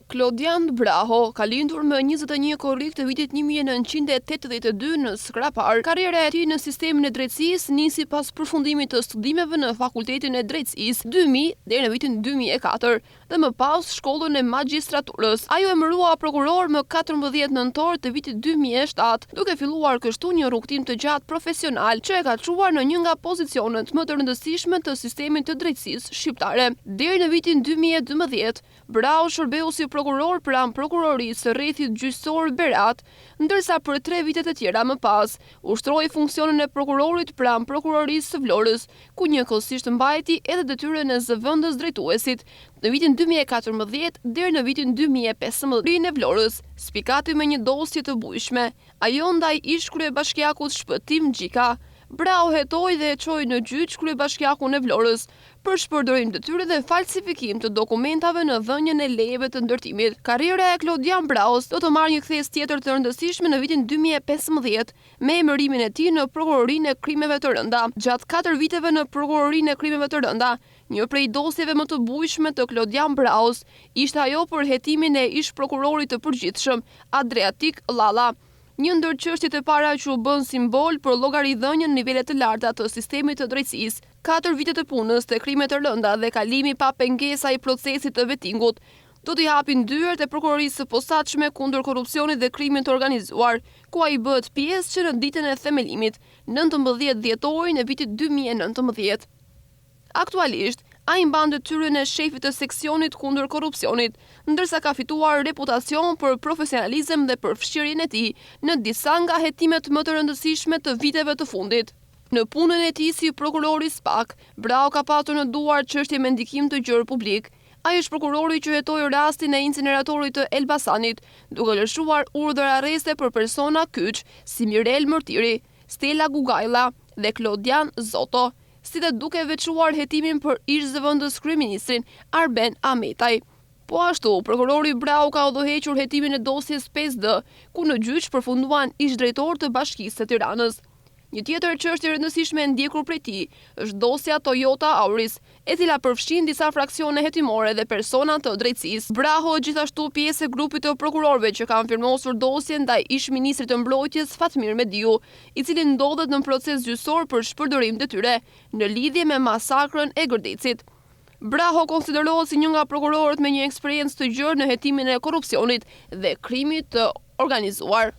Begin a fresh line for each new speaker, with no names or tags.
Klodian Braho ka lindur më 21 korrik të vitit 1982 në Skrapar. Karriera e tij në sistemin e drejtësisë nisi pas përfundimit të studimeve në Fakultetin e Drejtësisë 2000 deri në vitin 2004 dhe më pas shkollën e magjistraturës. Ai u emërua prokuror më 14 nëntor të vitit 2007, duke filluar kështu një rrugtim të gjatë profesional që e ka çuar në një nga pozicionet më të rëndësishme të sistemit të drejtësisë shqiptare. Deri në vitin 2012, Braho shërbeu si prokuror pranë prokurorisë së rrethit gjyqësor Berat, ndërsa për 3 vitet e tjera më pas ushtroi funksionin e prokurorit pranë prokurorisë së Vlorës, ku njëkohësisht mbajti edhe detyrën e zëvendës drejtuesit në vitin 2014 deri në vitin 2015 në Vlorës, spikati me një dosje të bujshme, ajo ndaj ish kryebashkiakut Shpëtim Gjika. Braho hetoi dhe e çoi në gjyq kryebashkiakun e Vlorës për shpërdorim detyre dhe falsifikim të dokumentave në dhënien e lejeve të ndërtimit. Karriera e Klodian Brahos do të marrë një kthesë tjetër të rëndësishme në vitin 2015 me emërimin e tij në prokurorinë e krimeve të rënda. Gjatë 4 viteve në prokurorinë e krimeve të rënda, një prej dosjeve më të bujshme të Klodian Brahos ishte ajo për hetimin e ish prokurorit të përgjithshëm Adriatik Llalla. Një ndër çështjet e para që u bën simbol për llogaridhënien në nivele të larta të sistemit të drejtësisë, 4 vite të punës te krimet të rënda dhe kalimi pa pengesa i procesit të vettingut, do t'i hapin dyert e prokurorisë së posaçme kundër korrupsionit dhe krimit të organizuar, ku ai bëhet pjesë që në ditën e themelimit, 19 dhjetorin e vitit 2019. Aktualisht, ai mban detyrën e shefit të seksionit kundër korrupsionit, ndërsa ka fituar reputacion për profesionalizëm dhe për fshirjen e tij në disa nga hetimet më të rëndësishme të viteve të fundit. Në punën e tij si prokurori SPAK, Braho ka patur në duar çështje me ndikim të gjerë publik. Ai është prokurori që hetoi rastin e incineratorit të Elbasanit, duke lëshuar urdhër arreste për persona kyç si Mirel Mërtiri, Stella Gugajlla dhe Klodian Zoto, si dhe duke veçuar hetimin për ish zëvendës kryeministrin Arben Ahmetaj. Po ashtu, prokurori Braho ka udhëhequr hetimin e dosjes 5D, ku në gjyq përfunduan ish drejtor të Bashkisë së Tiranës. Një tjetër çështje e rëndësishme e ndjekur prej tij është dosja Toyota Auris, e cila përfshin disa fraksione hetimore dhe persona të drejtësisë. Braho është gjithashtu pjesë e grupit të prokurorëve që kanë firmosur dosjen ndaj ish-ministrit të mbrojtjes Fatmir Mediu, i cili ndodhet në proces gjyqësor për shpërdorim detyre në lidhje me masakrën e Gërdecit. Braho konsiderohet si një nga prokurorët me një eksperiencë të gjerë në hetimin e korrupsionit dhe krimit të organizuar.